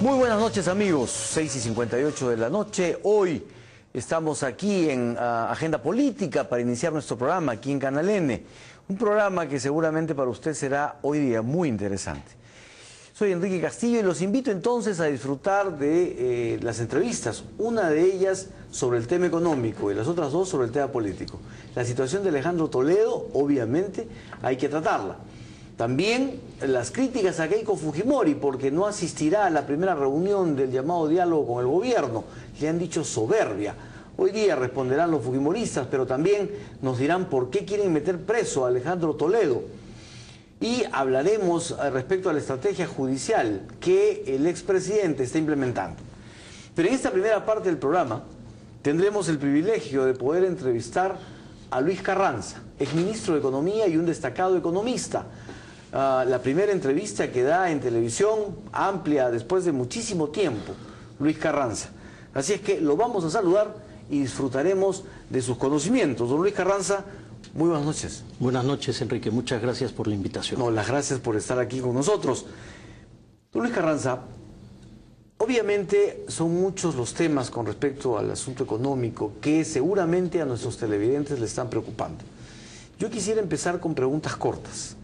Muy buenas noches, amigos. 6:58 de la noche. Hoy estamos aquí en Agenda Política para iniciar nuestro programa aquí en Canal N. Un programa que seguramente para usted será hoy día muy interesante. Soy Enrique Castillo y los invito entonces a disfrutar de las entrevistas. Una de ellas sobre el tema económico y las otras dos sobre el tema político. La situación de Alejandro Toledo, obviamente, hay que tratarla. También las críticas a Keiko Fujimori porque no asistirá a la primera reunión del llamado diálogo con el gobierno. Le han dicho soberbia. Hoy día responderán los fujimoristas, pero también nos dirán por qué quieren meter preso a Alejandro Toledo. Y hablaremos respecto a la estrategia judicial que el expresidente está implementando. Pero en esta primera parte del programa tendremos el privilegio de poder entrevistar a Luis Carranza, exministro de Economía y un destacado economista. La primera entrevista que da en televisión, amplia, después de muchísimo tiempo, Luis Carranza. Así es que lo vamos a saludar y disfrutaremos de sus conocimientos. Don Luis Carranza, muy buenas noches. Buenas noches, Enrique. Muchas gracias por la invitación. No, las gracias por estar aquí con nosotros. Don Luis Carranza, obviamente son muchos los temas con respecto al asunto económico que seguramente a nuestros televidentes le están preocupando. Yo quisiera empezar con preguntas cortas.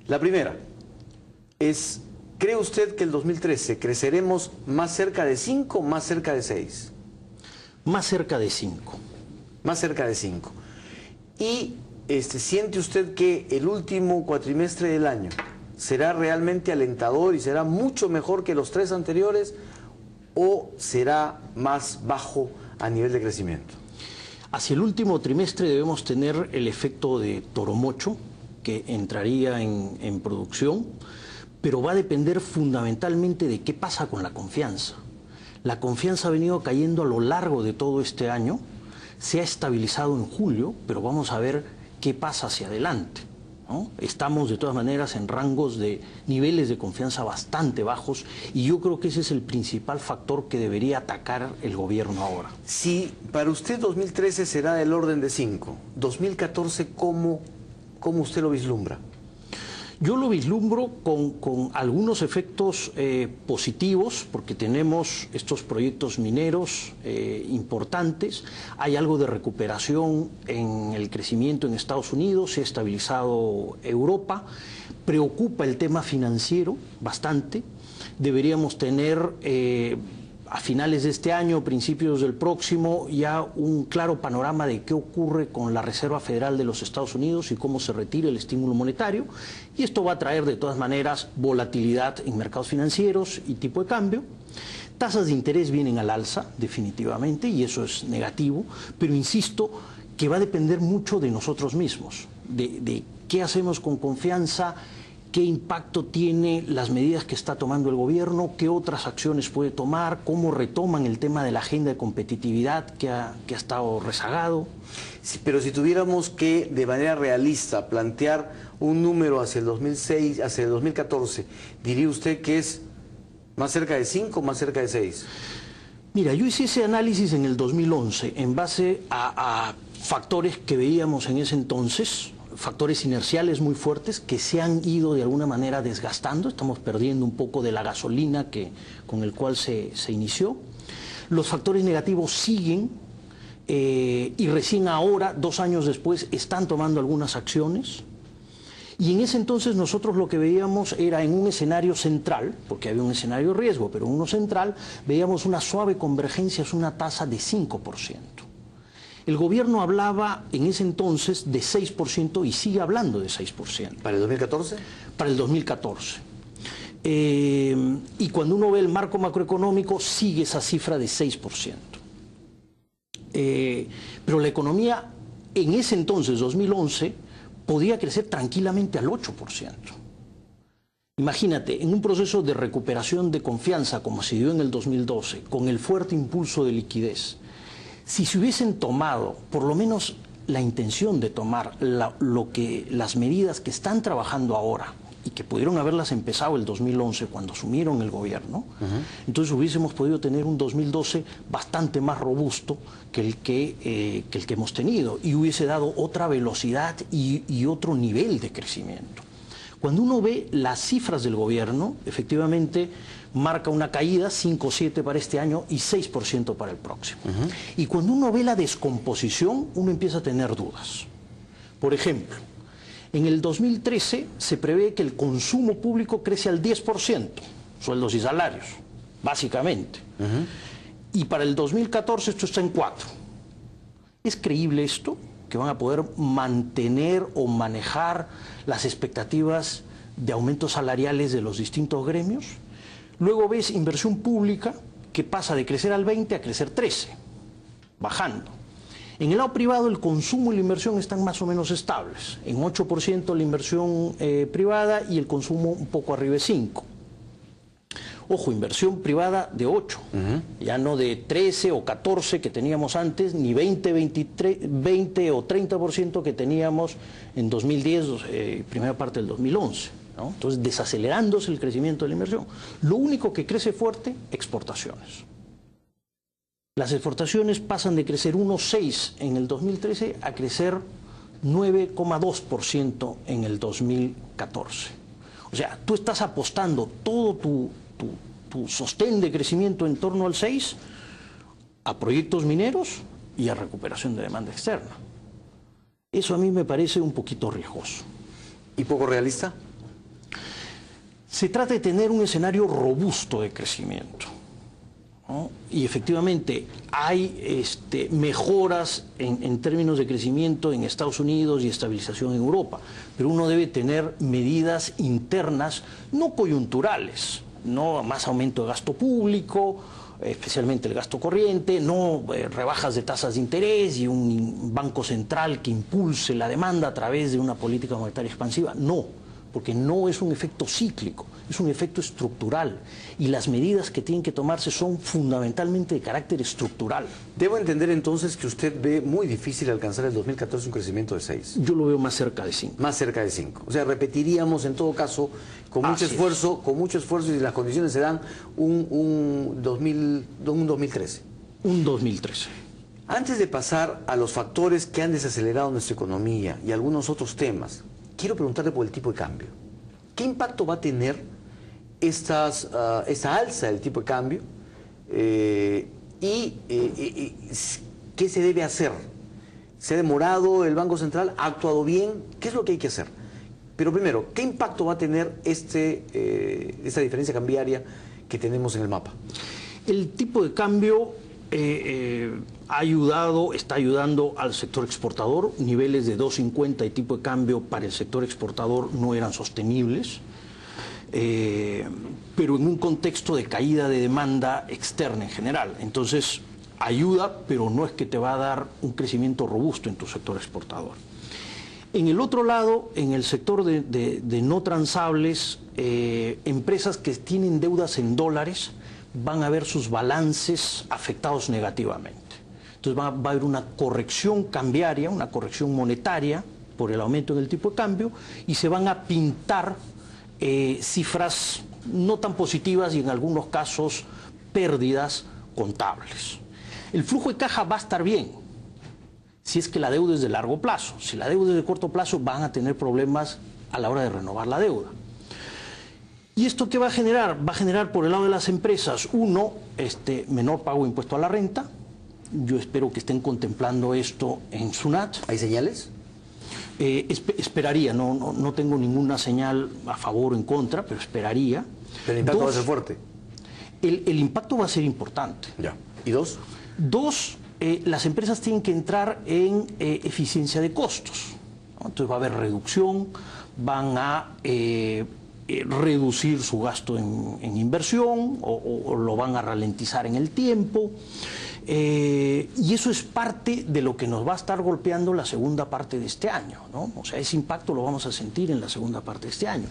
La primera es, ¿cree usted que el 2013 creceremos más cerca de 5 o más cerca de 6? Más cerca de 5. Más cerca de 5. ¿Y siente usted que el último cuatrimestre del año será realmente alentador y será mucho mejor que los 3 anteriores o será más bajo a nivel de crecimiento? Hacia el último trimestre debemos tener el efecto de Toromocho, que entraría en producción, pero va a depender fundamentalmente de qué pasa con la confianza. La confianza ha venido cayendo a lo largo de todo este año, se ha estabilizado en julio, pero vamos a ver qué pasa hacia adelante, ¿no? Estamos de todas maneras en rangos de niveles de confianza bastante bajos y yo creo que ese es el principal factor que debería atacar el gobierno ahora. Si para usted 2013 será del orden de 5, 2014 ¿cómo usted lo vislumbra? Yo lo vislumbro con algunos efectos positivos, porque tenemos estos proyectos mineros importantes, hay algo de recuperación en el crecimiento en Estados Unidos, se ha estabilizado Europa, preocupa el tema financiero bastante, deberíamos tener a finales de este año, principios del próximo, ya un claro panorama de qué ocurre con la Reserva Federal de los Estados Unidos y cómo se retira el estímulo monetario. Y esto va a traer de todas maneras volatilidad en mercados financieros y tipo de cambio. Tasas de interés vienen al alza, definitivamente, y eso es negativo, pero insisto que va a depender mucho de nosotros mismos, de qué hacemos con confianza, qué impacto tiene las medidas que está tomando el gobierno, qué otras acciones puede tomar, cómo retoman el tema de la agenda de competitividad que ha estado rezagado. Sí, pero si tuviéramos que, de manera realista, plantear un número hacia el 2006, hacia el 2014, ¿diría usted que es más cerca de 5 o más cerca de 6? Mira, yo hice ese análisis en el 2011 en base a factores que veíamos en ese entonces, factores inerciales muy fuertes que se han ido de alguna manera desgastando, estamos perdiendo un poco de la gasolina con el cual se inició. Los factores negativos siguen y recién ahora, 2 años después, están tomando algunas acciones. Y en ese entonces nosotros lo que veíamos era en un escenario central, porque había un escenario de riesgo, pero en uno central veíamos una suave convergencia, es una tasa de 5%. El gobierno hablaba en ese entonces de 6% y sigue hablando de 6%. ¿Para el 2014? Para el 2014. Y cuando uno ve el marco macroeconómico, sigue esa cifra de 6%. Pero la economía en ese entonces, 2011, podía crecer tranquilamente al 8%. Imagínate, en un proceso de recuperación de confianza como se dio en el 2012, con el fuerte impulso de liquidez, si se hubiesen tomado, por lo menos la intención de tomar las medidas que están trabajando ahora y que pudieron haberlas empezado el 2011 cuando asumieron el gobierno, entonces hubiésemos podido tener un 2012 bastante más robusto que el que hemos tenido y hubiese dado otra velocidad y otro nivel de crecimiento. Cuando uno ve las cifras del gobierno, efectivamente marca una caída, 5 o 7 para este año y 6% para el próximo. Y cuando uno ve la descomposición, uno empieza a tener dudas. Por ejemplo, en el 2013 se prevé que el consumo público crece al 10%, sueldos y salarios, básicamente. Y para el 2014 esto está en 4%. ¿Es creíble esto? ¿Que van a poder mantener o manejar las expectativas de aumentos salariales de los distintos gremios? Luego ves inversión pública que pasa de crecer al 20 a crecer 13%, bajando. En el lado privado el consumo y la inversión están más o menos estables. En 8% la inversión privada y el consumo un poco arriba de 5%. Ojo, inversión privada de 8, ya no de 13 o 14 que teníamos antes, ni 20 o 30% que teníamos en 2010, primera parte del 2011. ¿no? Entonces, desacelerándose el crecimiento de la inversión. Lo único que crece fuerte, exportaciones. Las exportaciones pasan de crecer 1,6 en el 2013 a crecer 9,2% en el 2014. O sea, tú estás apostando todo tu sostén de crecimiento en torno al 6 a proyectos mineros y a recuperación de demanda externa. Eso a mí me parece un poquito riesgoso. ¿Y poco realista? Se trata de tener un escenario robusto de crecimiento, ¿no? Y efectivamente hay mejoras en términos de crecimiento en Estados Unidos y estabilización en Europa, pero uno debe tener medidas internas no coyunturales, no más aumento de gasto público, especialmente el gasto corriente, no rebajas de tasas de interés y un banco central que impulse la demanda a través de una política monetaria expansiva, no, porque no es un efecto cíclico, es un efecto estructural y las medidas que tienen que tomarse son fundamentalmente de carácter estructural. Debo entender entonces que usted ve muy difícil alcanzar el 2014 un crecimiento de 6. Yo lo veo más cerca de 5. Más cerca de 5. O sea, repetiríamos en todo caso con mucho esfuerzo y las condiciones se dan un 2013. Un 2013. Antes de pasar a los factores que han desacelerado nuestra economía y algunos otros temas, quiero preguntarle por el tipo de cambio. ¿Qué impacto va a tener esta alza del tipo de cambio? ¿Qué se debe hacer? ¿Se ha demorado el Banco Central? ¿Ha actuado bien? ¿Qué es lo que hay que hacer? Pero primero, ¿qué impacto va a tener esta diferencia cambiaria que tenemos en el mapa? El tipo de cambio está ayudando al sector exportador. Niveles de 2.50 y tipo de cambio para el sector exportador no eran sostenibles, pero en un contexto de caída de demanda externa en general. Entonces, ayuda, pero no es que te va a dar un crecimiento robusto en tu sector exportador. En el otro lado, en el sector de no transables, empresas que tienen deudas en dólares van a ver sus balances afectados negativamente. Entonces va a haber una corrección cambiaria, una corrección monetaria por el aumento en el tipo de cambio y se van a pintar cifras no tan positivas y en algunos casos pérdidas contables. El flujo de caja va a estar bien si es que la deuda es de largo plazo. Si la deuda es de corto plazo van a tener problemas a la hora de renovar la deuda. ¿Y esto qué va a generar? Va a generar por el lado de las empresas, uno, menor pago de impuesto a la renta. Yo espero que estén contemplando esto en SUNAT. ¿Hay señales? Esperaría, no tengo ninguna señal a favor o en contra, pero esperaría. ¿Pero el impacto va a ser fuerte? El impacto va a ser importante. Ya. ¿Y dos? Dos, las empresas tienen que entrar en eficiencia de costos, ¿no? Entonces va a haber reducción, van a reducir su gasto en inversión o lo van a ralentizar en el tiempo. Y eso es parte de lo que nos va a estar golpeando la segunda parte de este año, ¿no? O sea, ese impacto lo vamos a sentir en la segunda parte de este año.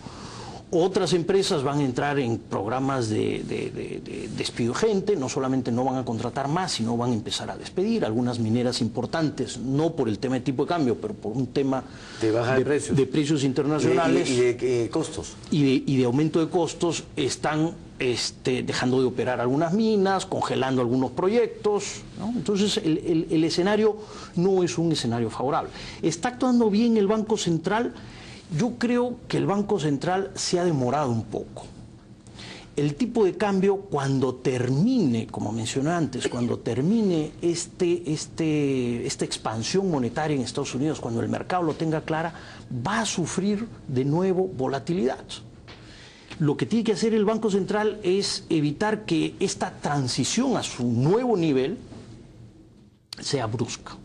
Otras empresas van a entrar en programas de despido de gente, no solamente no van a contratar más, sino van a empezar a despedir. Algunas mineras importantes, no por el tema de tipo de cambio, pero por un tema de baja de precios internacionales y de costos. Y de aumento de costos, están dejando de operar algunas minas, congelando algunos proyectos, ¿no? Entonces el escenario no es un escenario favorable. Está actuando bien el Banco Central Yo creo que el Banco Central se ha demorado un poco. El tipo de cambio, cuando termine, como mencioné antes, cuando termine esta expansión monetaria en Estados Unidos, cuando el mercado lo tenga clara, va a sufrir de nuevo volatilidad. Lo que tiene que hacer el Banco Central es evitar que esta transición a su nuevo nivel sea brusca,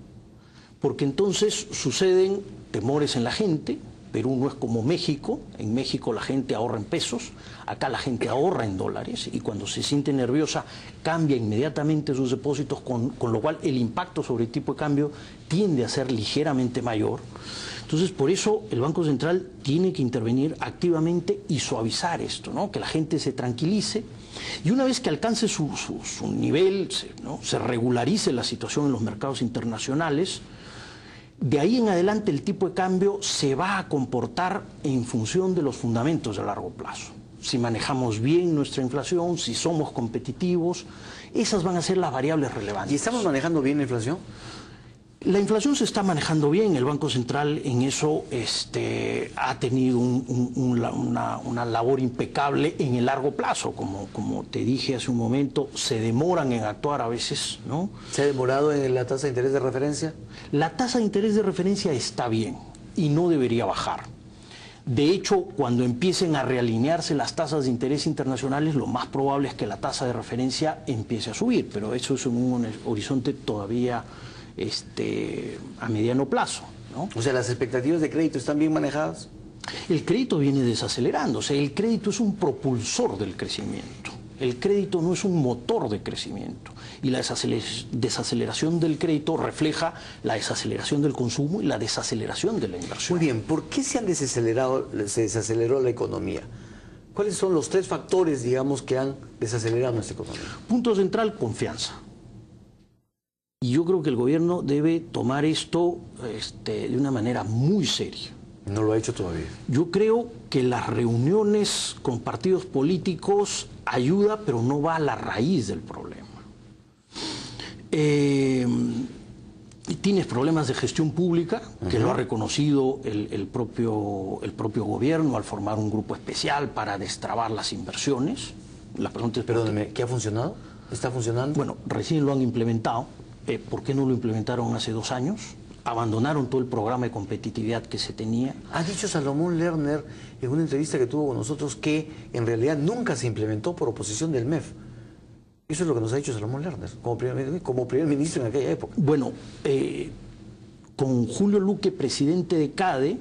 porque entonces suceden temores en la gente. Perú no es como México. En México la gente ahorra en pesos, acá la gente ahorra en dólares, y cuando se siente nerviosa cambia inmediatamente sus depósitos, con lo cual el impacto sobre el tipo de cambio tiende a ser ligeramente mayor. Entonces, por eso el Banco Central tiene que intervenir activamente y suavizar esto, ¿no? Que la gente se tranquilice, y una vez que alcance su nivel, ¿no?, se regularice la situación en los mercados internacionales, de ahí en adelante el tipo de cambio se va a comportar en función de los fundamentos de largo plazo. Si manejamos bien nuestra inflación, si somos competitivos, esas van a ser las variables relevantes. ¿Y estamos manejando bien la inflación? La inflación se está manejando bien. El Banco Central en eso ha tenido una labor impecable en el largo plazo. Como te dije hace un momento, se demoran en actuar a veces, ¿no? ¿Se ha demorado en la tasa de interés de referencia? La tasa de interés de referencia está bien y no debería bajar. De hecho, cuando empiecen a realinearse las tasas de interés internacionales, lo más probable es que la tasa de referencia empiece a subir, pero eso es en un horizonte todavía a mediano plazo, ¿no? O sea, ¿las expectativas de crédito están bien manejadas? El crédito viene desacelerándose. El crédito es un propulsor del crecimiento. El crédito no es un motor de crecimiento. Y la desaceleración del crédito refleja la desaceleración del consumo y la desaceleración de la inversión. Muy bien, ¿por qué se desaceleró la economía? ¿Cuáles son los tres factores, digamos, que han desacelerado nuestra economía? Punto central: confianza. Y yo creo que el gobierno debe tomar esto de una manera muy seria. No lo ha hecho todavía. Yo creo que las reuniones con partidos políticos ayuda, pero no va a la raíz del problema. Tienes problemas de gestión pública, que lo ha reconocido el propio gobierno al formar un grupo especial para destrabar las inversiones. La pregunta es, perdóneme, ¿qué ha funcionado? ¿Está funcionando? Bueno, recién lo han implementado. ¿Por qué no lo implementaron hace 2 años? Abandonaron todo el programa de competitividad que se tenía. Ha dicho Salomón Lerner en una entrevista que tuvo con nosotros que en realidad nunca se implementó por oposición del MEF. Eso es lo que nos ha dicho Salomón Lerner, como primer ministro en aquella época. Bueno, con Julio Luque, presidente de CADE,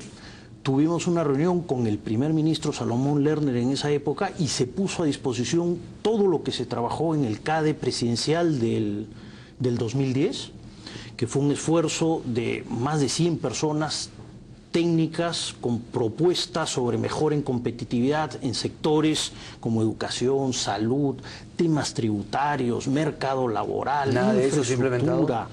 tuvimos una reunión con el primer ministro Salomón Lerner en esa época, y se puso a disposición todo lo que se trabajó en el CADE presidencial del 2010, que fue un esfuerzo de más de 100 personas técnicas con propuestas sobre mejora en competitividad en sectores como educación, salud, temas tributarios, mercado laboral, infraestructura.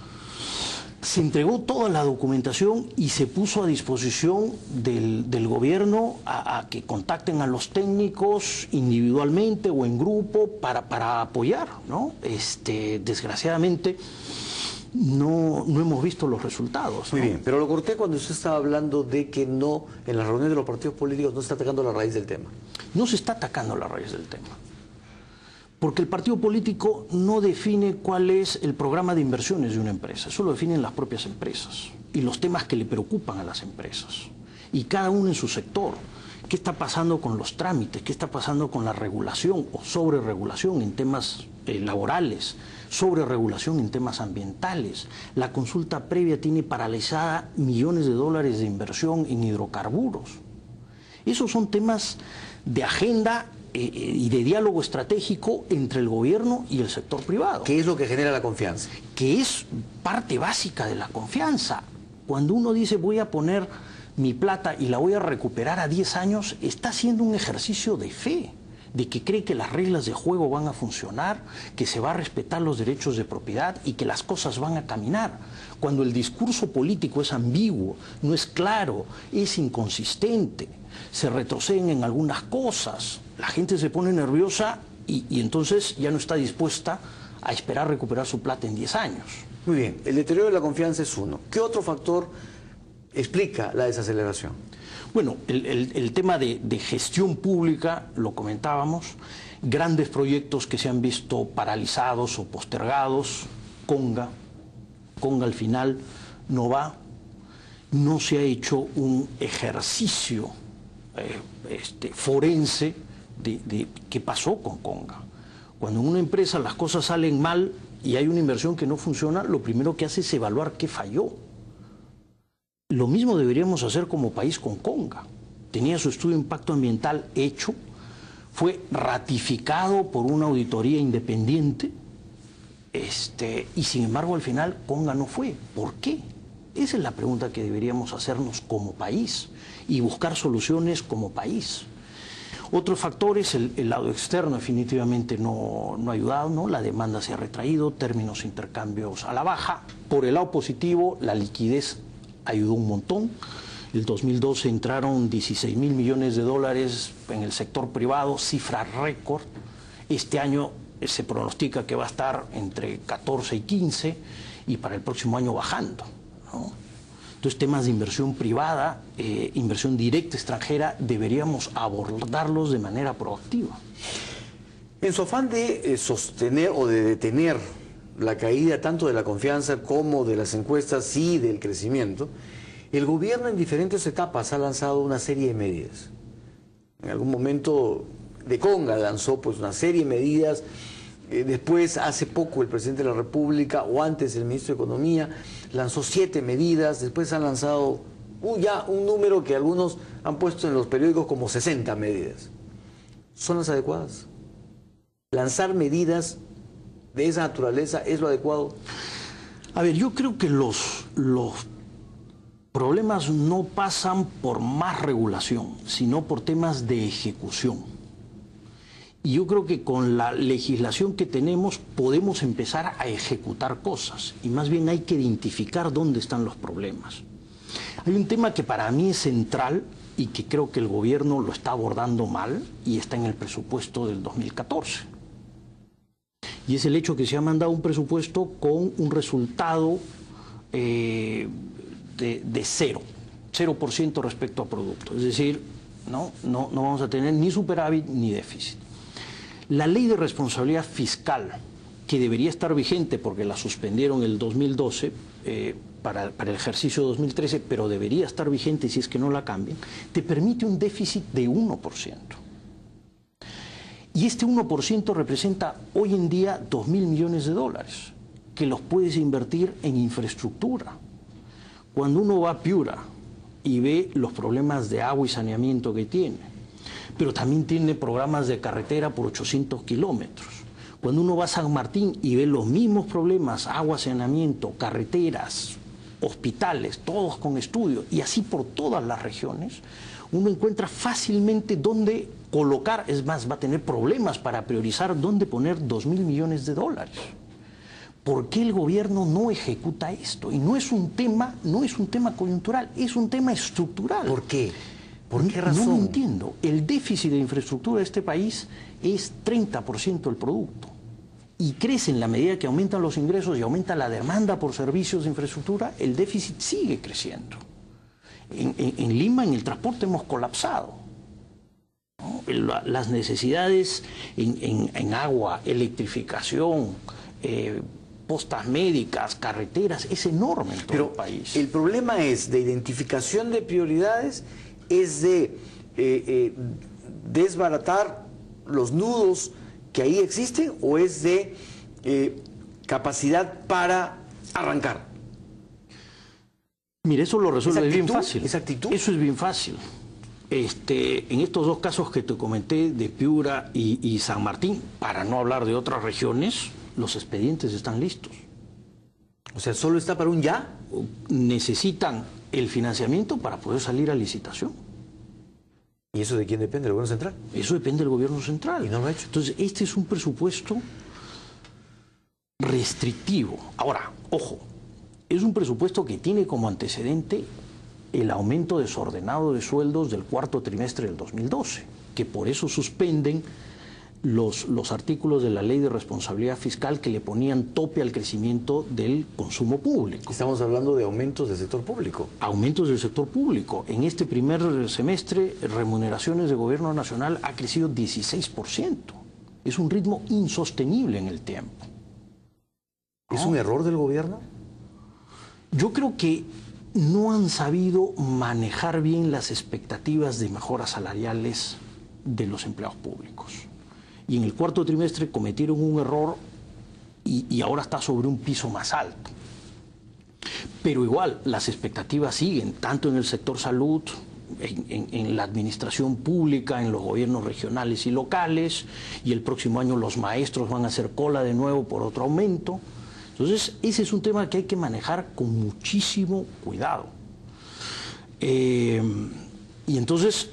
Se entregó toda la documentación y se puso a disposición del gobierno a que contacten a los técnicos individualmente o en grupo para apoyar, ¿no? Desgraciadamente no hemos visto los resultados, ¿no? Muy bien, pero lo corté cuando usted estaba hablando de que no, en las reuniones de los partidos políticos no se está atacando la raíz del tema. No se está atacando la raíz del tema, porque el partido político no define cuál es el programa de inversiones de una empresa. Eso lo definen las propias empresas y los temas que le preocupan a las empresas, y cada uno en su sector. ¿Qué está pasando con los trámites? ¿Qué está pasando con la regulación o sobreregulación en temas laborales? Sobreregulación en temas ambientales. La consulta previa tiene paralizada millones de dólares de inversión en hidrocarburos. Esos son temas de agenda y de diálogo estratégico entre el gobierno y el sector privado. ¿Qué es lo que genera la confianza? Que es parte básica de la confianza. Cuando uno dice voy a poner mi plata y la voy a recuperar a 10 años, está haciendo un ejercicio de fe, de que cree que las reglas de juego van a funcionar, que se va a respetar los derechos de propiedad y que las cosas van a caminar. Cuando el discurso político es ambiguo, no es claro, es inconsistente, se retroceden en algunas cosas, la gente se pone nerviosa y entonces ya no está dispuesta a esperar recuperar su plata en 10 años. Muy bien, el deterioro de la confianza es uno. ¿Qué otro factor explica la desaceleración? Bueno, el tema de gestión pública, lo comentábamos, grandes proyectos que se han visto paralizados o postergados, Conga al final no va, no se ha hecho un ejercicio forense de qué pasó con Conga. Cuando en una empresa las cosas salen mal y hay una inversión que no funciona, lo primero que hace es evaluar qué falló. Lo mismo deberíamos hacer como país con Conga. Tenía su estudio de impacto ambiental hecho, fue ratificado por una auditoría independiente, y sin embargo al final Conga no fue. ¿Por qué? Esa es la pregunta que deberíamos hacernos como país y buscar soluciones como país. Otros factores, el lado externo definitivamente no ha ayudado, ¿no? La demanda se ha retraído, términos de intercambios a la baja. Por el lado positivo, la liquidez ayudó un montón. El 2012 entraron 16.000 millones de dólares en el sector privado, cifra récord. Este año se pronostica que va a estar entre 14 y 15 y para el próximo año bajando, ¿no? Entonces, temas de inversión privada, inversión directa extranjera, deberíamos abordarlos de manera proactiva. En su afán de sostener o de detener la caída tanto de la confianza como de las encuestas y del crecimiento, el gobierno en diferentes etapas ha lanzado una serie de medidas. En algún momento de Conga lanzó pues una serie de medidas, después hace poco el presidente de la República o antes el ministro de Economía lanzó 7 medidas, después han lanzado ya un número que algunos han puesto en los periódicos como 60 medidas. ¿Son las adecuadas? ¿Lanzar medidas de esa naturaleza es lo adecuado? A ver, yo creo que los problemas no pasan por más regulación, sino por temas de ejecución. Y yo creo que con la legislación que tenemos podemos empezar a ejecutar cosas y más bien hay que identificar dónde están los problemas. Hay un tema que para mí es central y que creo que el gobierno lo está abordando mal y está en el presupuesto del 2014. Y es el hecho que se ha mandado un presupuesto con un resultado de 0% respecto a producto. Es decir, no vamos a tener ni superávit ni déficit. La ley de responsabilidad fiscal, que debería estar vigente porque la suspendieron el 2012 para el ejercicio 2013, pero debería estar vigente si es que no la cambian, te permite un déficit de 1%. Y este 1% representa hoy en día 2.000 millones de dólares, que los puedes invertir en infraestructura. Cuando uno va a Piura y ve los problemas de agua y saneamiento que tiene, pero también tiene programas de carretera por 800 kilómetros. Cuando uno va a San Martín y ve los mismos problemas, agua, saneamiento, carreteras, hospitales, todos con estudios, y así por todas las regiones, uno encuentra fácilmente dónde colocar, es más, va a tener problemas para priorizar dónde poner 2.000 millones de dólares. ¿Por qué el gobierno no ejecuta esto? Y no es un tema coyuntural, es un tema estructural. ¿Por qué? ¿Por qué razón? No lo entiendo. El déficit de infraestructura de este país es 30% del producto. Y crece en la medida que aumentan los ingresos y aumenta la demanda por servicios de infraestructura, el déficit sigue creciendo. En Lima, en el transporte, hemos colapsado, ¿no? Las necesidades en agua, electrificación, postas médicas, carreteras, es enorme en todo el país. El problema es de identificación de prioridades, es de desbaratar los nudos que ahí existen, o es de capacidad para arrancar. Mire, eso lo resuelve bien fácil. ¿Esa actitud? Eso es bien fácil. En estos dos casos que te comenté, de Piura y San Martín, para no hablar de otras regiones, los expedientes están listos. O sea, ¿solo está para un ya? Necesitan el financiamiento para poder salir a licitación. ¿Y eso de quién depende? ¿Del gobierno central? Eso depende del gobierno central. ¿Y no lo ha hecho? Entonces, este es un presupuesto restrictivo. Ahora, ojo, es un presupuesto que tiene como antecedente el aumento desordenado de sueldos del cuarto trimestre del 2012, que por eso suspenden los artículos de la Ley de Responsabilidad Fiscal que le ponían tope al crecimiento del consumo público. Estamos hablando de aumentos del sector público. Aumentos del sector público. En este primer semestre, remuneraciones de gobierno nacional ha crecido 16%. Es un ritmo insostenible en el tiempo. ¿Es un error del gobierno? Yo creo que no han sabido manejar bien las expectativas de mejoras salariales de los empleados públicos. Y en el cuarto trimestre cometieron un error y ahora está sobre un piso más alto. Pero igual, las expectativas siguen, tanto en el sector salud, en la administración pública, en los gobiernos regionales y locales, y el próximo año los maestros van a hacer cola de nuevo por otro aumento. Entonces, ese es un tema que hay que manejar con muchísimo cuidado. Y entonces,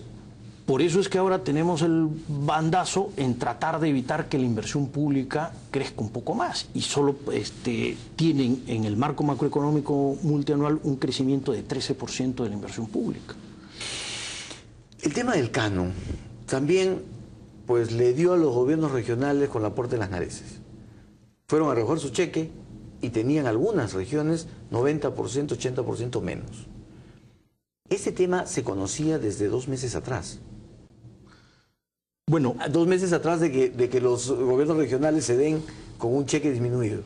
por eso es que ahora tenemos el bandazo en tratar de evitar que la inversión pública crezca un poco más. Y solo tienen en el marco macroeconómico multianual un crecimiento de 13% de la inversión pública. El tema del canon también pues le dio a los gobiernos regionales con la puerta de las narices. Fueron a recoger su cheque y tenían algunas regiones 90%, 80% menos. Este tema se conocía desde 2 meses atrás. Bueno, 2 meses atrás de que los gobiernos regionales se den con un cheque disminuido.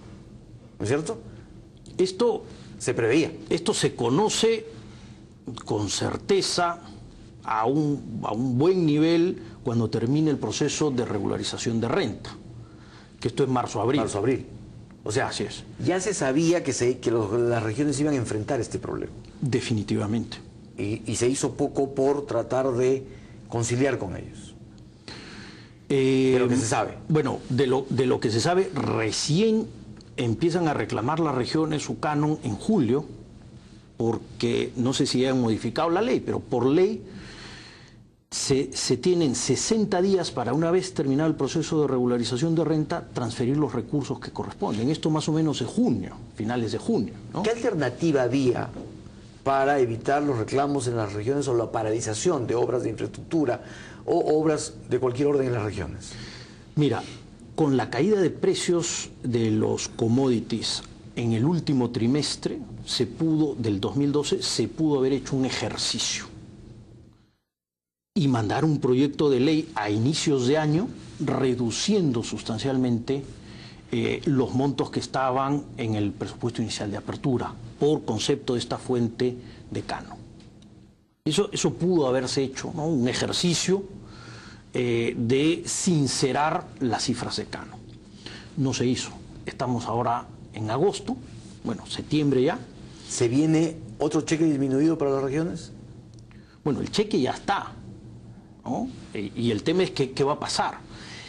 ¿No es cierto? Esto se preveía. Esto se conoce con certeza a un buen nivel cuando termine el proceso de regularización de renta, que esto es marzo-abril. Marzo-abril. O sea, así es. Ya se sabía que las regiones iban a enfrentar este problema. Definitivamente. Y se hizo poco por tratar de conciliar con ellos. De lo que se sabe. Bueno, de lo que se sabe, recién empiezan a reclamar las regiones su canon en julio, porque no sé si han modificado la ley, pero por ley se tienen 60 días para, una vez terminado el proceso de regularización de renta, transferir los recursos que corresponden. Esto más o menos es junio, finales de junio, ¿no? ¿Qué alternativa había para evitar los reclamos en las regiones o la paralización de obras de infraestructura o obras de cualquier orden en las regiones? Mira, con la caída de precios de los commodities en el último trimestre del 2012, se pudo haber hecho un ejercicio y mandar un proyecto de ley a inicios de año reduciendo sustancialmente los montos que estaban en el presupuesto inicial de apertura por concepto de esta fuente de canon. Eso pudo haberse hecho, ¿no? Un ejercicio de sincerar las cifras de canon. No se hizo. Estamos ahora en agosto, bueno, septiembre ya. ¿Se viene otro cheque disminuido para las regiones? Bueno, el cheque ya está, ¿no? Y el tema es qué va a pasar.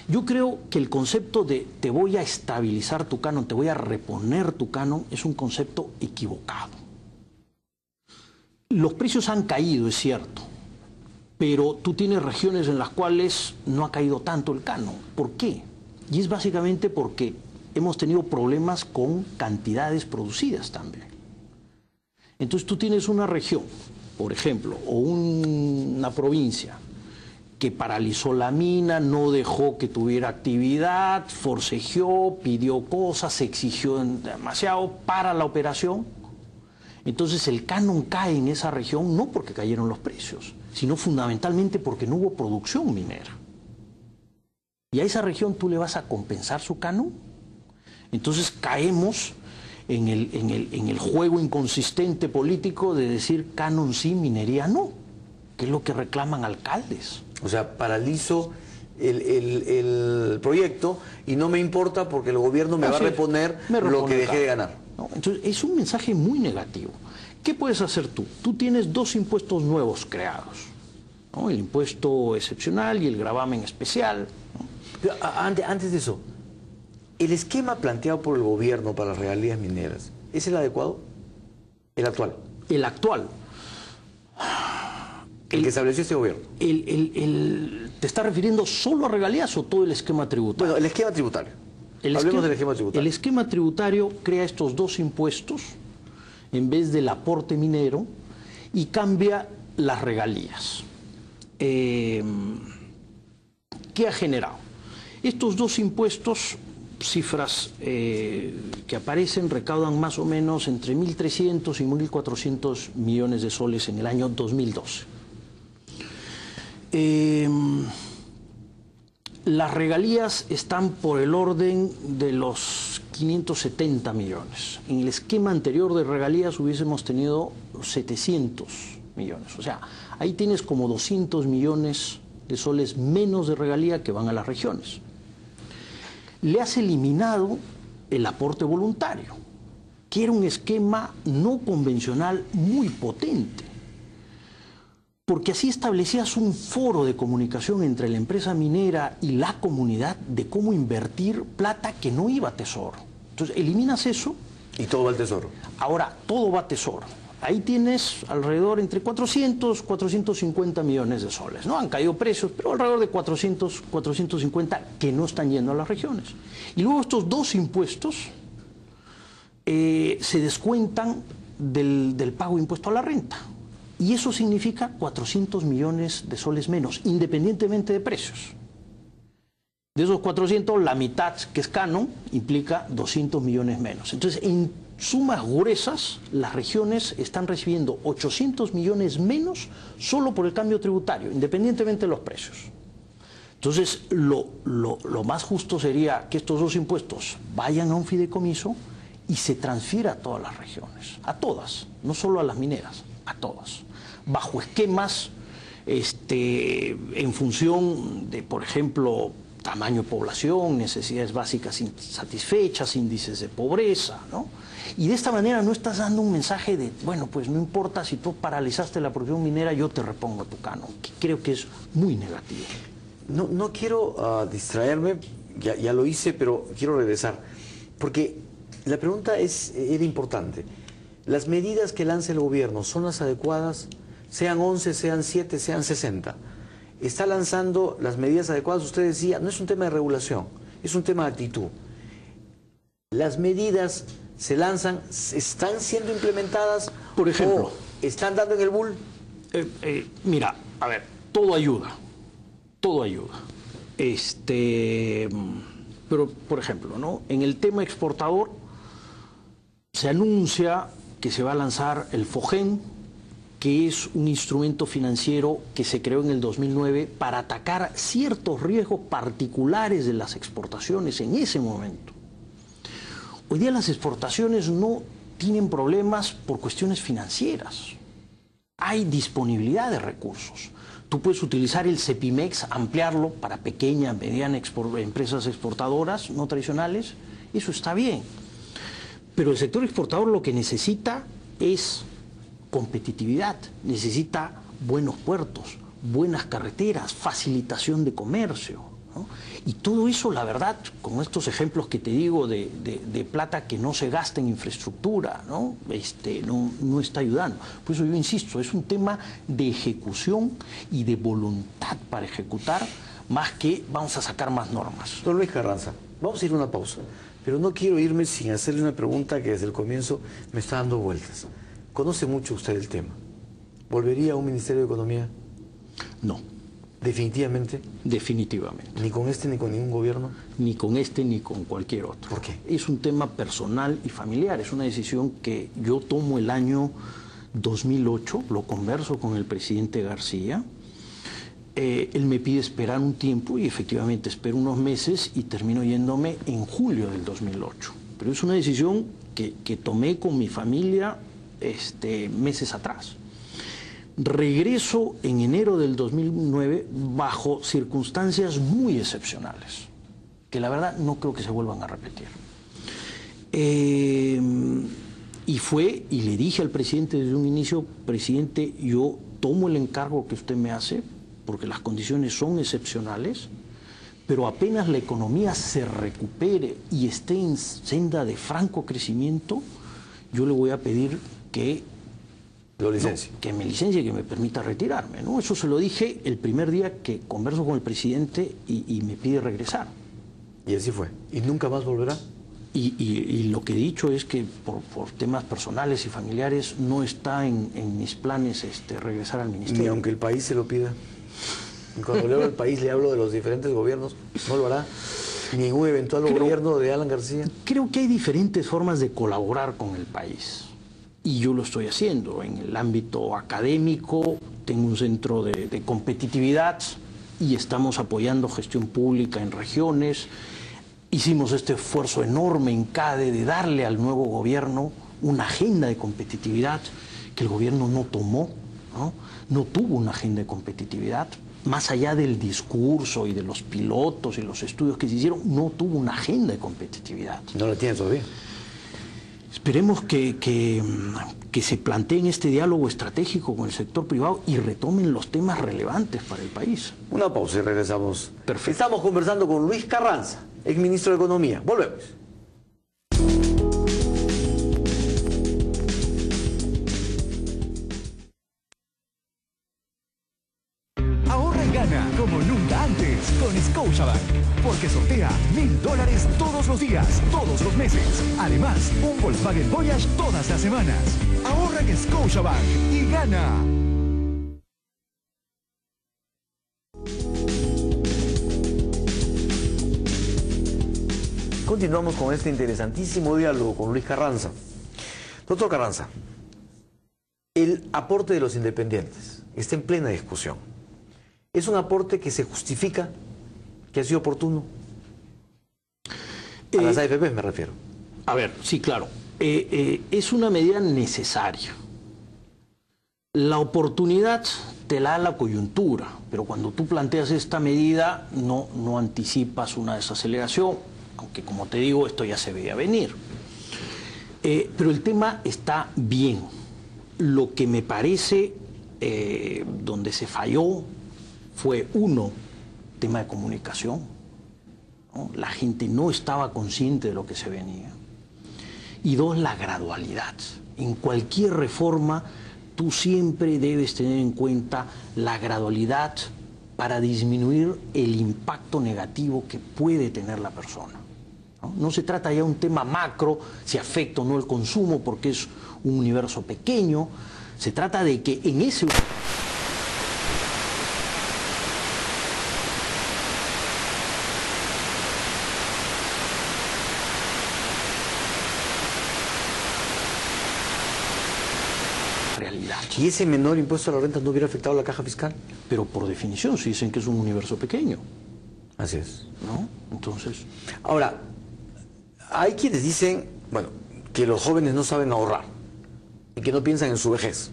Yo creo que el concepto de te voy a estabilizar tu canon, te voy a reponer tu canon, es un concepto equivocado. Los precios han caído, es cierto, pero tú tienes regiones en las cuales no ha caído tanto el canon. ¿Por qué? Y es básicamente porque hemos tenido problemas con cantidades producidas también. Entonces tú tienes una región, por ejemplo, o una provincia que paralizó la mina, no dejó que tuviera actividad, forcejeó, pidió cosas, se exigió demasiado para la operación. Entonces el canon cae en esa región no porque cayeron los precios, sino fundamentalmente porque no hubo producción minera. ¿Y a esa región tú le vas a compensar su canon? Entonces caemos en el juego inconsistente político de decir canon sí, minería no, que es lo que reclaman alcaldes. O sea, paralizo el proyecto y no me importa porque el gobierno me va a reponer lo que dejé de ganar. ¿No? Entonces, es un mensaje muy negativo. ¿Qué puedes hacer tú? Tú tienes 2 impuestos nuevos creados, ¿no? El impuesto excepcional y el gravamen especial, ¿no? Pero, antes de eso, ¿el esquema planteado por el gobierno para las regalías mineras es el adecuado? ¿El actual? El actual. El que estableció este gobierno. ¿Te estás refiriendo solo a regalías o todo el esquema tributario? Bueno, el esquema tributario. Hablemos del esquema tributario. El esquema tributario crea estos 2 impuestos en vez del aporte minero y cambia las regalías. ¿Qué ha generado? Estos dos impuestos, cifras que aparecen, recaudan más o menos entre 1.300 y 1.400 millones de soles en el año 2012. Las regalías están por el orden de los 570 millones. En el esquema anterior de regalías hubiésemos tenido 700 millones. O sea, ahí tienes como 200 millones de soles menos de regalía que van a las regiones. Le has eliminado el aporte voluntario, que era un esquema no convencional muy potente, porque así establecías un foro de comunicación entre la empresa minera y la comunidad de cómo invertir plata que no iba a tesoro. Entonces, eliminas eso. Y todo va al tesoro. Ahora, todo va a tesoro. Ahí tienes alrededor entre 400, 450 millones de soles, ¿no? Han caído precios, pero alrededor de 400, 450 que no están yendo a las regiones. Y luego estos dos impuestos se descuentan del pago de impuesto a la renta. Y eso significa 400 millones de soles menos, independientemente de precios. De esos 400, la mitad, que es canon, implica 200 millones menos. Entonces, en sumas gruesas, las regiones están recibiendo 800 millones menos solo por el cambio tributario, independientemente de los precios. Entonces, lo más justo sería que estos dos impuestos vayan a un fideicomiso y se transfiera a todas las regiones, a todas, no solo a las mineras, a todas, bajo esquemas en función de, por ejemplo, tamaño de población, necesidades básicas insatisfechas, índices de pobreza, ¿no? Y de esta manera no estás dando un mensaje de, bueno, pues no importa si tú paralizaste la producción minera, yo te repongo tu canon, que creo que es muy negativo. No quiero distraerme, ya lo hice, pero quiero regresar, porque la pregunta era importante. ¿Las medidas que lanza el gobierno son las adecuadas? Sean 11, sean 7, sean 60. Está lanzando las medidas adecuadas, usted decía, no es un tema de regulación, es un tema de actitud. Las medidas se lanzan, ¿están siendo implementadas? Por ejemplo, ¿o están dando en el bull? Mira, a ver, todo ayuda, todo ayuda. Pero, por ejemplo, ¿no? En el tema exportador se anuncia que se va a lanzar el FOGEN, que es un instrumento financiero que se creó en el 2009 para atacar ciertos riesgos particulares de las exportaciones en ese momento. Hoy día las exportaciones no tienen problemas por cuestiones financieras. Hay disponibilidad de recursos. Tú puedes utilizar el CEPIMEX, ampliarlo para pequeñas, medianas empresas exportadoras no tradicionales. Eso está bien. Pero el sector exportador lo que necesita es competitividad, necesita buenos puertos, buenas carreteras, facilitación de comercio, ¿no? Y todo eso, la verdad, con estos ejemplos que te digo de plata que no se gasta en infraestructura, ¿no? No está ayudando. Por eso yo insisto, es un tema de ejecución y de voluntad para ejecutar, más que vamos a sacar más normas. Don Luis Carranza, vamos a ir a una pausa, pero no quiero irme sin hacerle una pregunta que desde el comienzo me está dando vueltas. ¿Conoce mucho usted el tema? ¿Volvería a un Ministerio de Economía? No. ¿Definitivamente? Definitivamente. ¿Ni con este ni con ningún gobierno? Ni con este ni con cualquier otro. ¿Por qué? Es un tema personal y familiar. Es una decisión que yo tomo el año 2008, lo converso con el presidente García. Él me pide esperar un tiempo y efectivamente espero unos meses y termino yéndome en julio del 2008. Pero es una decisión que tomé con mi familia meses atrás. Regreso en enero del 2009 bajo circunstancias muy excepcionales, que la verdad no creo que se vuelvan a repetir. Y le dije al presidente desde un inicio, presidente, yo tomo el encargo que usted me hace, porque las condiciones son excepcionales, pero apenas la economía se recupere y esté en senda de franco crecimiento, yo le voy a pedir que lo licencie. Que me licencie, que me permita retirarme, ¿no? Eso se lo dije el primer día que converso con el presidente y me pide regresar. Y así fue. ¿Y nunca más volverá? Y lo que he dicho es que por temas personales y familiares no está en mis planes regresar al ministerio. Ni aunque el país se lo pida. Y cuando le hablo al país, le hablo de los diferentes gobiernos. ¿No lo hará ni en un eventual gobierno de Alan García? Creo que hay diferentes formas de colaborar con el país. Y yo lo estoy haciendo. En el ámbito académico, tengo un centro de competitividad y estamos apoyando gestión pública en regiones. Hicimos este esfuerzo enorme en CADE de darle al nuevo gobierno una agenda de competitividad que el gobierno no tomó, no tuvo una agenda de competitividad. Más allá del discurso y de los pilotos y los estudios que se hicieron, no tuvo una agenda de competitividad. ¿No la tiene todavía? Esperemos que se planteen este diálogo estratégico con el sector privado y retomen los temas relevantes para el país. Una pausa y regresamos. Perfecto. Estamos conversando con Luis Carranza, exministro de Economía. Volvemos. Ahorra y gana como nunca antes con Scotiabank, porque sortea $1000 todos los días, todos los meses. Además, un Volkswagen Voyage todas las semanas. Ahorra en Scotiabank y gana. Continuamos con este interesantísimo diálogo con Luis Carranza. Doctor Carranza, el aporte de los independientes está en plena discusión. ¿Es un aporte que se justifica, que ha sido oportuno? A las AFP me refiero. A ver, sí, claro. Es una medida necesaria. La oportunidad te la da la coyuntura, pero cuando tú planteas esta medida no anticipas una desaceleración, aunque como te digo, esto ya se veía venir. Pero el tema está bien. Lo que me parece donde se falló fue, uno, tema de comunicación, ¿no? La gente no estaba consciente de lo que se venía. Y dos, la gradualidad. En cualquier reforma, tú siempre debes tener en cuenta la gradualidad para disminuir el impacto negativo que puede tener la persona. No se trata ya de un tema macro, si afecta o no el consumo, porque es un universo pequeño. Se trata de que en ese... realidad. ¿Y ese menor impuesto a la renta no hubiera afectado a la caja fiscal? Pero por definición se dicen que es un universo pequeño, Así es. ¿no? Entonces... Ahora, hay quienes dicen, bueno, que los jóvenes no saben ahorrar y que no piensan en su vejez.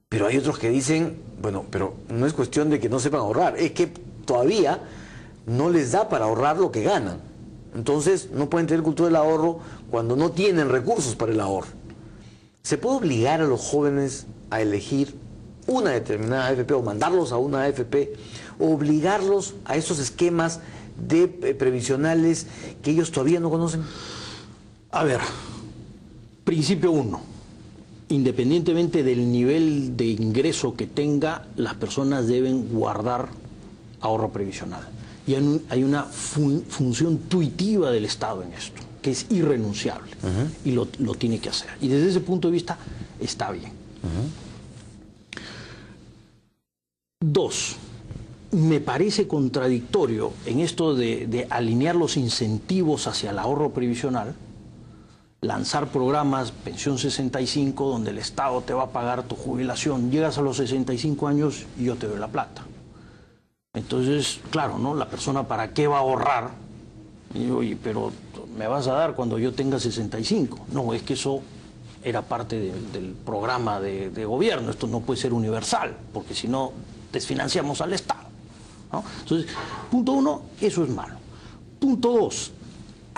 Pero hay otros que dicen, bueno, pero no es cuestión de que no sepan ahorrar, es que todavía no les da para ahorrar lo que ganan. Entonces no pueden tener cultura del ahorro cuando no tienen recursos para el ahorro. ¿Se puede obligar a los jóvenes a elegir una determinada AFP o mandarlos a una AFP o obligarlos a esos esquemas de previsionales que ellos todavía no conocen? A ver, principio 1. Independientemente del nivel de ingreso que tenga, las personas deben guardar ahorro previsional. Y hay una función intuitiva del Estado en esto, que es irrenunciable, y lo tiene que hacer. Y desde ese punto de vista está bien. 2. Me parece contradictorio en esto de alinear los incentivos hacia el ahorro previsional, lanzar programas, pensión 65, donde el Estado te va a pagar tu jubilación, llegas a los 65 años y yo te doy la plata. Entonces, claro, ¿no? La persona, ¿para qué va a ahorrar? Y digo, oye, pero me vas a dar cuando yo tenga 65. No, es que eso era parte del programa de gobierno, esto no puede ser universal, porque si no, desfinanciamos al Estado, ¿no? Entonces, punto 1, eso es malo. Punto 2,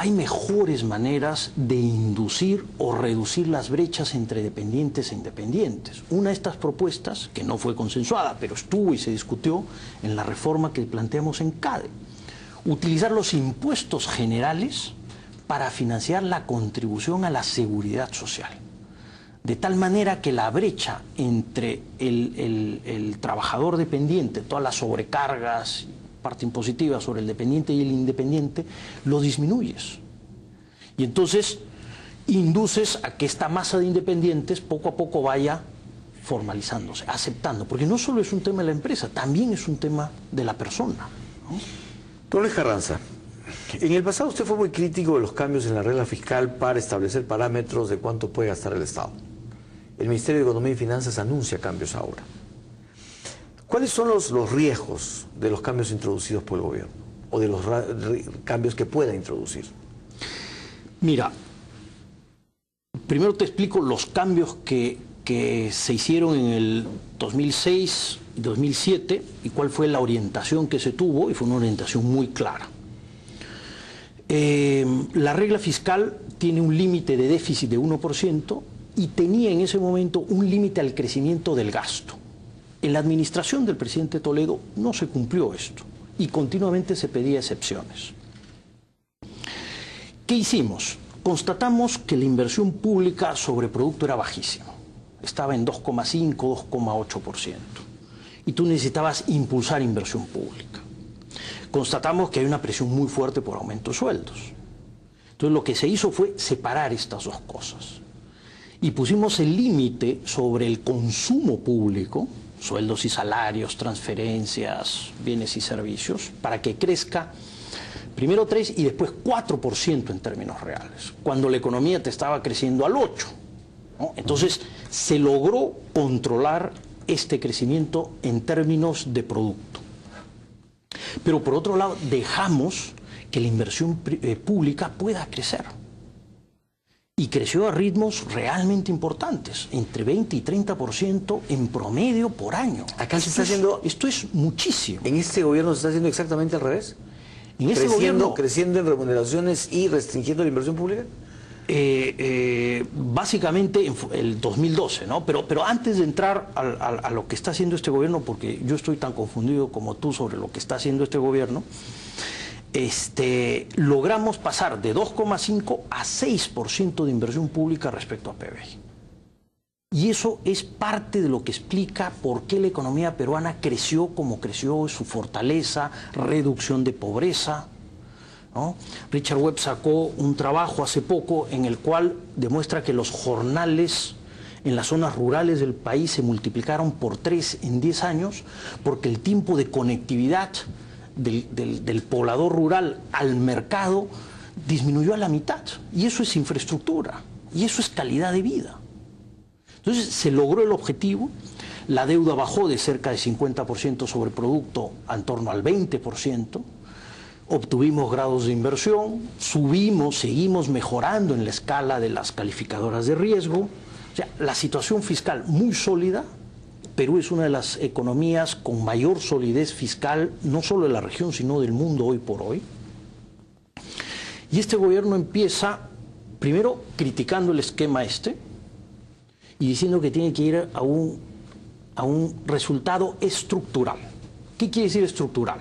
hay mejores maneras de inducir o reducir las brechas entre dependientes e independientes. Una de estas propuestas, que no fue consensuada, pero estuvo y se discutió en la reforma que planteamos en CADE, utilizar los impuestos generales para financiar la contribución a la seguridad social. De tal manera que la brecha entre el trabajador dependiente, todas las sobrecargas, parte impositiva sobre el dependiente y el independiente, lo disminuyes. Y entonces induces a que esta masa de independientes poco a poco vaya formalizándose, aceptando, porque no solo es un tema de la empresa, también es un tema de la persona, ¿no? Don Luis Carranza, en el pasado usted fue muy crítico de los cambios en la regla fiscal para establecer parámetros de cuánto puede gastar el Estado. El Ministerio de Economía y Finanzas anuncia cambios ahora. ¿Cuáles son los riesgos de los cambios introducidos por el gobierno o de los cambios que pueda introducir? Mira, primero te explico los cambios que se hicieron en el 2006 y 2007 y cuál fue la orientación que se tuvo, y fue una orientación muy clara. La regla fiscal tiene un límite de déficit de 1% y tenía en ese momento un límite al crecimiento del gasto. En la administración del presidente Toledo no se cumplió esto y continuamente se pedía excepciones. ¿Qué hicimos? Constatamos que la inversión pública sobre producto era bajísima. Estaba en 2,5, 2,8%. Y tú necesitabas impulsar inversión pública. Constatamos que hay una presión muy fuerte por aumento de sueldos. Entonces lo que se hizo fue separar estas dos cosas. Y pusimos el límite sobre el consumo público, sueldos y salarios, transferencias, bienes y servicios, para que crezca primero 3 y después 4% en términos reales, cuando la economía te estaba creciendo al 8%, ¿no? Entonces se logró controlar este crecimiento en términos de producto. Pero por otro lado dejamos que la inversión pública pueda crecer. Y creció a ritmos realmente importantes, entre 20 y 30% en promedio por año. Acá se está haciendo... Esto es muchísimo. ¿En este gobierno se está haciendo exactamente al revés? En este gobierno, creciendo en remuneraciones y restringiendo la inversión pública. Básicamente en el 2012, ¿no? Pero antes de entrar a lo que está haciendo este gobierno, porque yo estoy tan confundido como tú sobre lo que está haciendo este gobierno, logramos pasar de 2,5 a 6% de inversión pública respecto a PBI. Y eso es parte de lo que explica por qué la economía peruana creció como creció, su fortaleza, reducción de pobreza, ¿no? Richard Webb sacó un trabajo hace poco en el cual demuestra que los jornales en las zonas rurales del país se multiplicaron por 3 en 10 años porque el tiempo de conectividad del poblador rural al mercado disminuyó a la mitad. Y eso es infraestructura, y eso es calidad de vida. Entonces se logró el objetivo, la deuda bajó de cerca de 50% sobre producto en torno al 20%, obtuvimos grados de inversión, seguimos mejorando en la escala de las calificadoras de riesgo. O sea, la situación fiscal muy sólida. Perú es una de las economías con mayor solidez fiscal, no solo de la región, sino del mundo hoy por hoy. Y este gobierno empieza, primero, criticando el esquema y diciendo que tiene que ir a un resultado estructural. ¿Qué quiere decir estructural?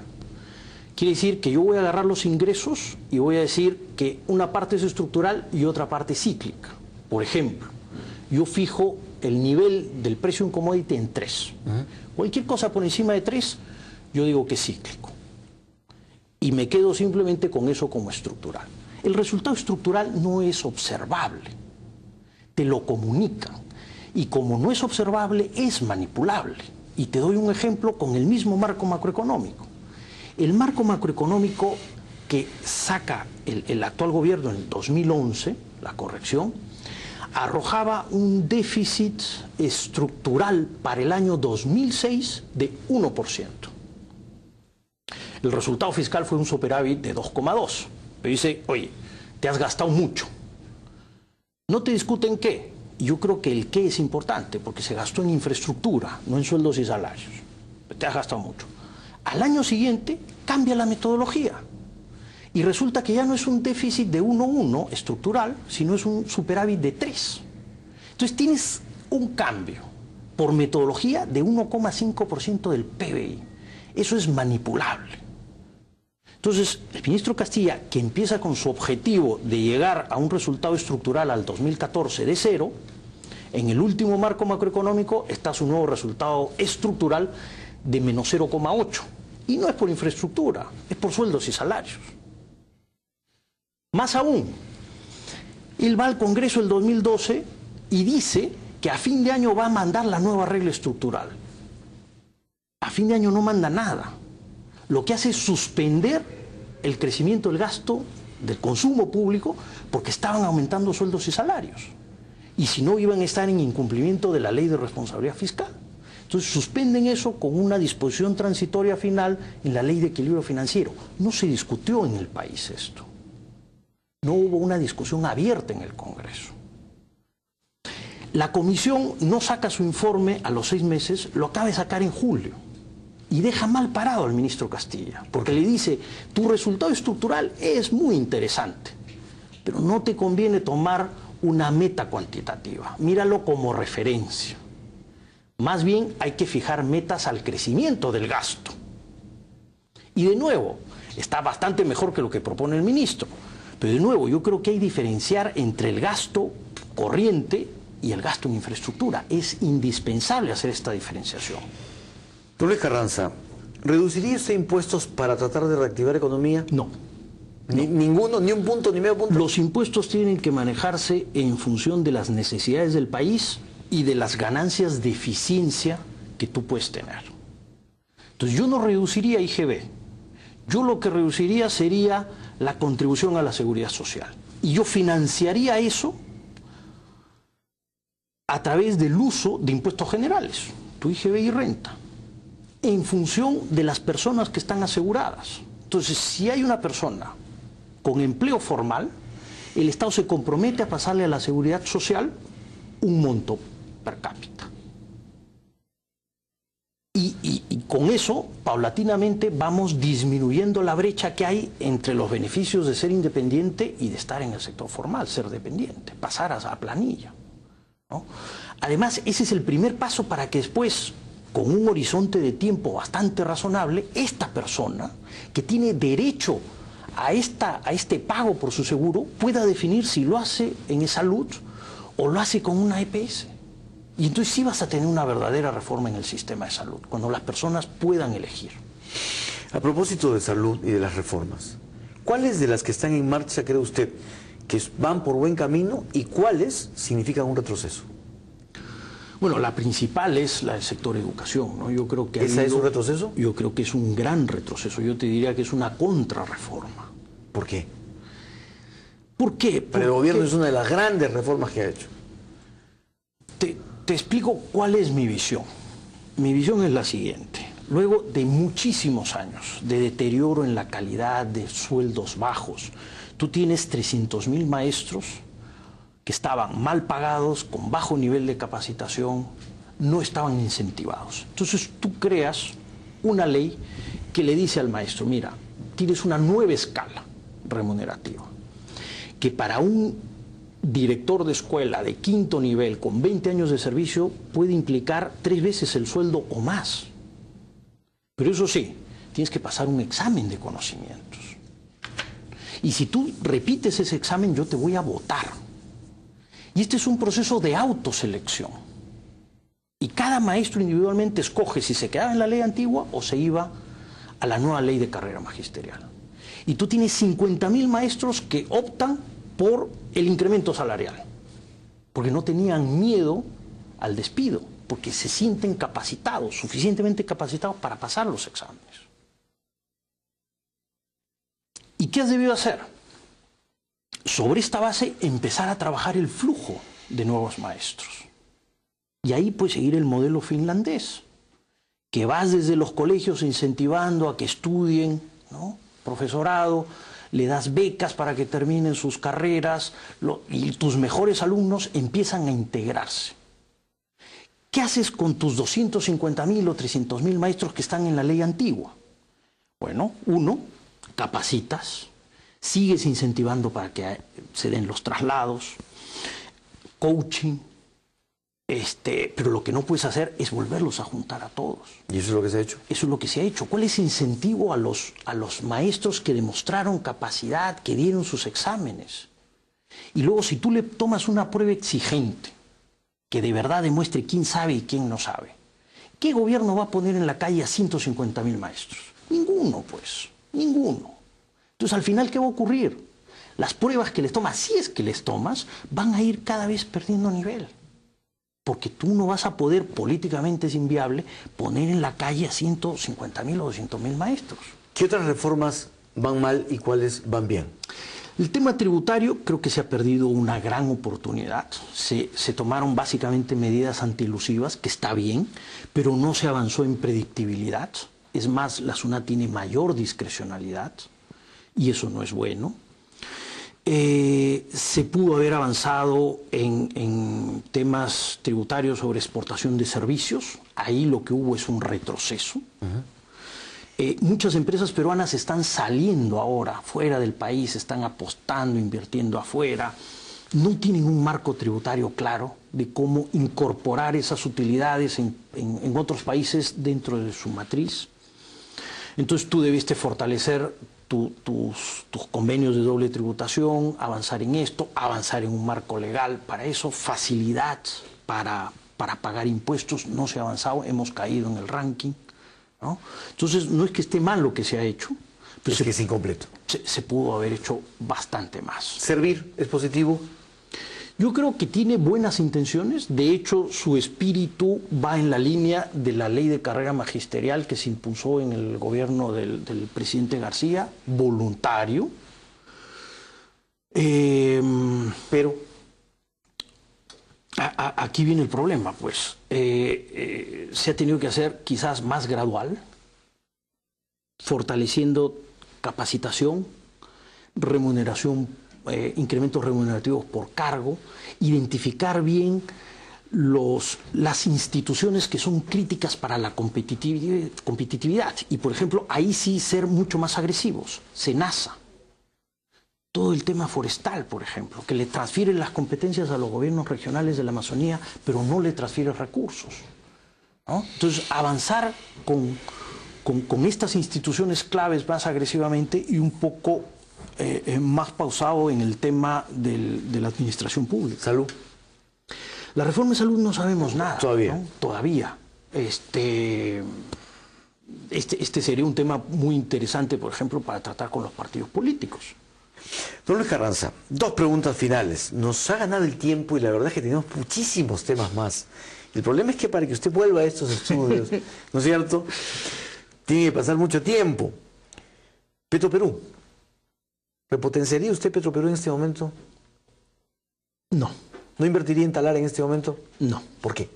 Quiere decir que yo voy a agarrar los ingresos y voy a decir que una parte es estructural y otra parte cíclica. Por ejemplo, yo fijo el nivel del precio en commodity en 3. Cualquier cosa por encima de 3, yo digo que es cíclico. Y me quedo simplemente con eso como estructural. El resultado estructural no es observable. Te lo comunican. Y como no es observable, es manipulable. Y te doy un ejemplo con el mismo marco macroeconómico. El marco macroeconómico que saca el actual gobierno en el 2011, la corrección, arrojaba un déficit estructural para el año 2006 de 1%. El resultado fiscal fue un superávit de 2,2. Pero dice, oye, te has gastado mucho. No te discuten qué. Yo creo que el qué es importante, porque se gastó en infraestructura, no en sueldos y salarios. Te has gastado mucho. Al año siguiente cambia la metodología. Y resulta que ya no es un déficit de 1,1 estructural, sino es un superávit de 3. Entonces tienes un cambio por metodología de 1,5% del PBI. Eso es manipulable. Entonces, el ministro Castilla, que empieza con su objetivo de llegar a un resultado estructural al 2014 de 0, en el último marco macroeconómico está su nuevo resultado estructural de menos 0,8. Y no es por infraestructura, es por sueldos y salarios. Más aún, él va al Congreso el 2012 y dice que a fin de año va a mandar la nueva regla estructural. A fin de año no manda nada. Lo que hace es suspender el crecimiento del gasto del consumo público porque estaban aumentando sueldos y salarios. Y si no, iban a estar en incumplimiento de la ley de responsabilidad fiscal. Entonces suspenden eso con una disposición transitoria final en la ley de equilibrio financiero. No se discutió en el país esto. No hubo una discusión abierta en el Congreso. La comisión no saca su informe a los 6 meses, lo acaba de sacar en julio. Y deja mal parado al ministro Castilla, porque le dice, tu resultado estructural es muy interesante, pero no te conviene tomar una meta cuantitativa, míralo como referencia. Más bien hay que fijar metas al crecimiento del gasto. Y de nuevo, está bastante mejor que lo que propone el ministro, pero de nuevo yo creo que hay que diferenciar entre el gasto corriente y el gasto en infraestructura. Es indispensable hacer esta diferenciación. Don Luis Carranza, ¿reduciría usted impuestos para tratar de reactivar la economía? No. Ninguno, ni un punto, ni medio punto. Los impuestos tienen que manejarse en función de las necesidades del país y de las ganancias de eficiencia que tú puedes tener. Entonces yo no reduciría IGB. Yo lo que reduciría sería la contribución a la seguridad social. Y yo financiaría eso a través del uso de impuestos generales, tu IGB y renta, en función de las personas que están aseguradas. Entonces, si hay una persona con empleo formal, el Estado se compromete a pasarle a la seguridad social un monto per cápita. Y con eso, paulatinamente, vamos disminuyendo la brecha que hay entre los beneficios de ser independiente y de estar en el sector formal, ser dependiente, pasar a planilla, ¿no? Además, ese es el primer paso para que después, con un horizonte de tiempo bastante razonable, esta persona que tiene derecho a este pago por su seguro pueda definir si lo hace en salud o lo hace con una EPS. Y entonces sí vas a tener una verdadera reforma en el sistema de salud, cuando las personas puedan elegir. A propósito de salud y de las reformas, ¿cuáles de las que están en marcha cree usted que van por buen camino y cuáles significan un retroceso? Bueno, la principal es la del sector educación, ¿no? Yo creo que ¿Esa es un retroceso? Yo creo que es un gran retroceso. Yo te diría que es una contrarreforma. ¿Por qué? ¿Por qué? Pero el gobierno es una de las grandes reformas que ha hecho. Te explico cuál es mi visión. Mi visión es la siguiente. Luego de muchísimos años de deterioro en la calidad, de sueldos bajos, tú tienes 300.000 maestros que estaban mal pagados, con bajo nivel de capacitación, no estaban incentivados. Entonces tú creas una ley que le dice al maestro, mira, tienes una nueva escala remunerativa, que para un director de escuela de 5º nivel con 20 años de servicio puede implicar 3 veces el sueldo o más. Pero eso sí, tienes que pasar un examen de conocimientos. Y si tú repites ese examen, yo te voy a votar. Y este es un proceso de autoselección. Y cada maestro individualmente escoge si se quedaba en la ley antigua o se iba a la nueva ley de carrera magisterial. Y tú tienes 50.000 maestros que optan por el incremento salarial, porque no tenían miedo al despido, porque se sienten capacitados, suficientemente capacitados para pasar los exámenes. ¿Y qué has debido hacer? Sobre esta base, empezar a trabajar el flujo de nuevos maestros. Y ahí pues seguir el modelo finlandés, que vas desde los colegios incentivando a que estudien, ¿no? Profesorado, le das becas para que terminen sus carreras y tus mejores alumnos empiezan a integrarse. ¿Qué haces con tus 250.000 o 300.000 maestros que están en la ley antigua? Bueno, uno, capacitas, sigues incentivando para que se den los traslados, coaching, pero lo que no puedes hacer es volverlos a juntar a todos. ¿Y eso es lo que se ha hecho? Eso es lo que se ha hecho. ¿Cuál es el incentivo a los maestros que demostraron capacidad, que dieron sus exámenes? Y luego, si tú le tomas una prueba exigente, que de verdad demuestre quién sabe y quién no sabe, ¿qué gobierno va a poner en la calle a 150.000 maestros? Ninguno, pues. Ninguno. Entonces, al final, ¿qué va a ocurrir? Las pruebas que les tomas, si es que les tomas, van a ir cada vez perdiendo nivel. porque tú no vas a poder, políticamente es inviable, poner en la calle a 150.000 o 200.000 maestros. ¿Qué otras reformas van mal y cuáles van bien? El tema tributario creo que se ha perdido una gran oportunidad. Se tomaron básicamente medidas antielusivas, que está bien, pero no se avanzó en predictibilidad. Es más, la SUNAT tiene mayor discrecionalidad y eso no es bueno. Se pudo haber avanzado en temas tributarios sobre exportación de servicios. Ahí lo que hubo es un retroceso. Muchas empresas peruanas están saliendo ahora fuera del país, están apostando, invirtiendo afuera. No tienen un marco tributario claro de cómo incorporar esas utilidades en otros países dentro de su matriz. Entonces tú debiste fortalecer tus convenios de doble tributación, avanzar en esto, avanzar en un marco legal. Para eso, facilidad para pagar impuestos. No se ha avanzado, hemos caído en el ranking, ¿no? Entonces, no es que esté mal lo que se ha hecho, pero es que es incompleto. Se pudo haber hecho bastante más. ¿Servir es positivo? Yo creo que tiene buenas intenciones. De hecho, su espíritu va en la línea de la ley de carrera magisterial que se impulsó en el gobierno del presidente García, voluntario. Pero aquí viene el problema, pues. Se ha tenido que hacer quizás más gradual, fortaleciendo capacitación, remuneración, incrementos remunerativos por cargo, identificar bien las instituciones que son críticas para la competitividad. Y, por ejemplo, ahí sí ser mucho más agresivos. SENASA. Todo el tema forestal, por ejemplo, que le transfiere las competencias a los gobiernos regionales de la Amazonía, pero no le transfiere recursos, ¿no? Entonces, avanzar con estas instituciones claves más agresivamente y un poco más pausado en el tema de la administración pública. Salud. La reforma de salud no sabemos nada. Todavía. ¿No? Todavía. Este sería un tema muy interesante, por ejemplo, para tratar con los partidos políticos. Don Luis Carranza, dos preguntas finales. Nos ha ganado el tiempo y la verdad es que tenemos muchísimos temas más. El problema es que para que usted vuelva a estos estudios, ¿no es cierto?, tiene que pasar mucho tiempo. Petroperú. ¿Repotenciaría usted Petroperú en este momento? No. ¿No invertiría en Talar en este momento? No. ¿Por qué?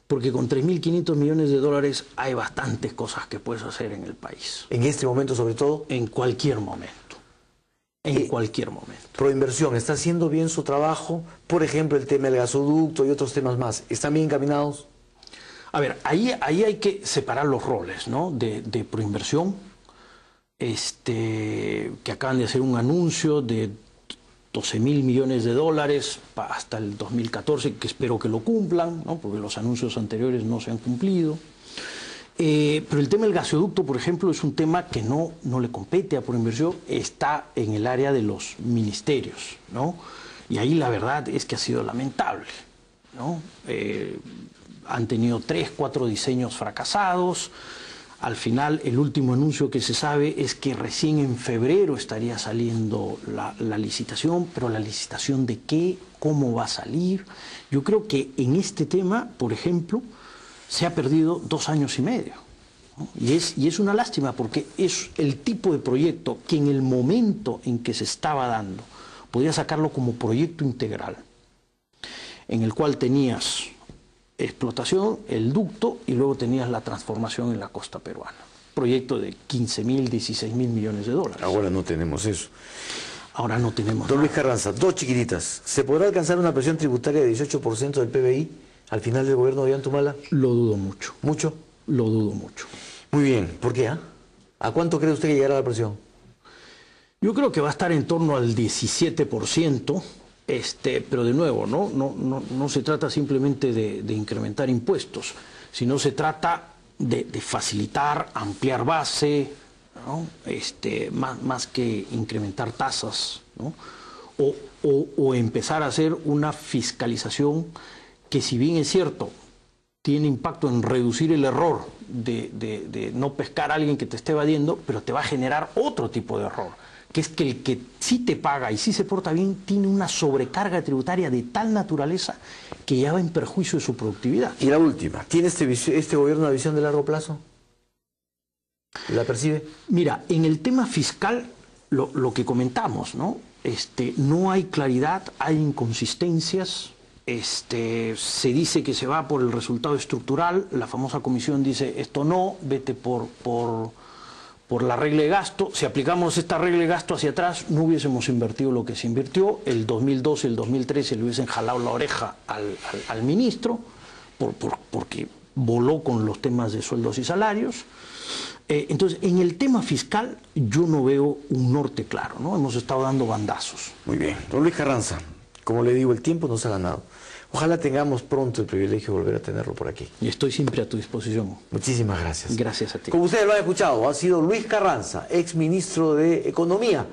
Porque con 3.500 millones de dólares hay bastantes cosas que puedes hacer en el país. ¿En este momento sobre todo? En cualquier momento. En cualquier momento. Proinversión, ¿está haciendo bien su trabajo? Por ejemplo, el tema del gasoducto y otros temas más. ¿Están bien encaminados? A ver, ahí hay que separar los roles, ¿no? De Proinversión, que acaban de hacer un anuncio de 12.000 millones de dólares hasta el 2014, que espero que lo cumplan, ¿no? Porque los anuncios anteriores no se han cumplido. Pero el tema del gasoducto, por ejemplo, es un tema que no le compete a Proinversión, está en el área de los ministerios, ¿no? Y ahí la verdad es que ha sido lamentable, ¿no? Han tenido 3, 4 diseños fracasados. Al final, el último anuncio que se sabe es que recién en febrero estaría saliendo la licitación, pero ¿la licitación de qué? ¿Cómo va a salir? Yo creo que en este tema, por ejemplo, se ha perdido 2 años y medio, ¿no? Y es una lástima porque es el tipo de proyecto que en el momento en que se estaba dando, podía sacarlo como proyecto integral, en el cual tenías explotación, el ducto y luego tenías la transformación en la costa peruana. Proyecto de 15.000, 16.000 millones de dólares. Ahora no tenemos eso. Ahora no tenemos Don nada. Luis Carranza, dos chiquititas. ¿Se podrá alcanzar una presión tributaria de 18% del PBI al final del gobierno de Ollantumala? Lo dudo mucho. ¿Mucho? Lo dudo mucho. Muy bien. ¿Por qué? ¿A cuánto cree usted que llegará la presión? Yo creo que va a estar en torno al 17%. Pero de nuevo, no se trata simplemente de incrementar impuestos, sino se trata de facilitar, ampliar base, ¿no? Más que incrementar tasas, ¿no? O empezar a hacer una fiscalización que, si bien es cierto, tiene impacto en reducir el error de no pescar a alguien que te esté evadiendo, pero te va a generar otro tipo de error, que es que el que sí te paga y sí se porta bien tiene una sobrecarga tributaria de tal naturaleza que ya va en perjuicio de su productividad. Y la última, ¿tiene este gobierno una visión de largo plazo? ¿La percibe? Mira, en el tema fiscal, lo que comentamos, ¿no? No hay claridad, hay inconsistencias. Se dice que se va por el resultado estructural, la famosa comisión dice esto no, vete por la regla de gasto. Si aplicamos esta regla de gasto hacia atrás, no hubiésemos invertido lo que se invirtió. El 2012 y el 2013 le hubiesen jalado la oreja al ministro porque voló con los temas de sueldos y salarios. Entonces, en el tema fiscal yo no veo un norte claro, ¿no? Hemos estado dando bandazos. Muy bien. Don Luis Carranza, como le digo, el tiempo nos ha ganado. Ojalá tengamos pronto el privilegio de volver a tenerlo por aquí. Y estoy siempre a tu disposición. Muchísimas gracias. Gracias a ti. Como ustedes lo han escuchado, ha sido Luis Carranza, ex ministro de Economía,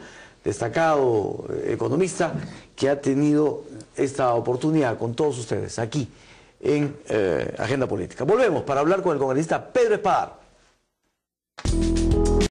destacado economista, que ha tenido esta oportunidad con todos ustedes aquí en Agenda Política. Volvemos para hablar con el congresista Pedro Espadar.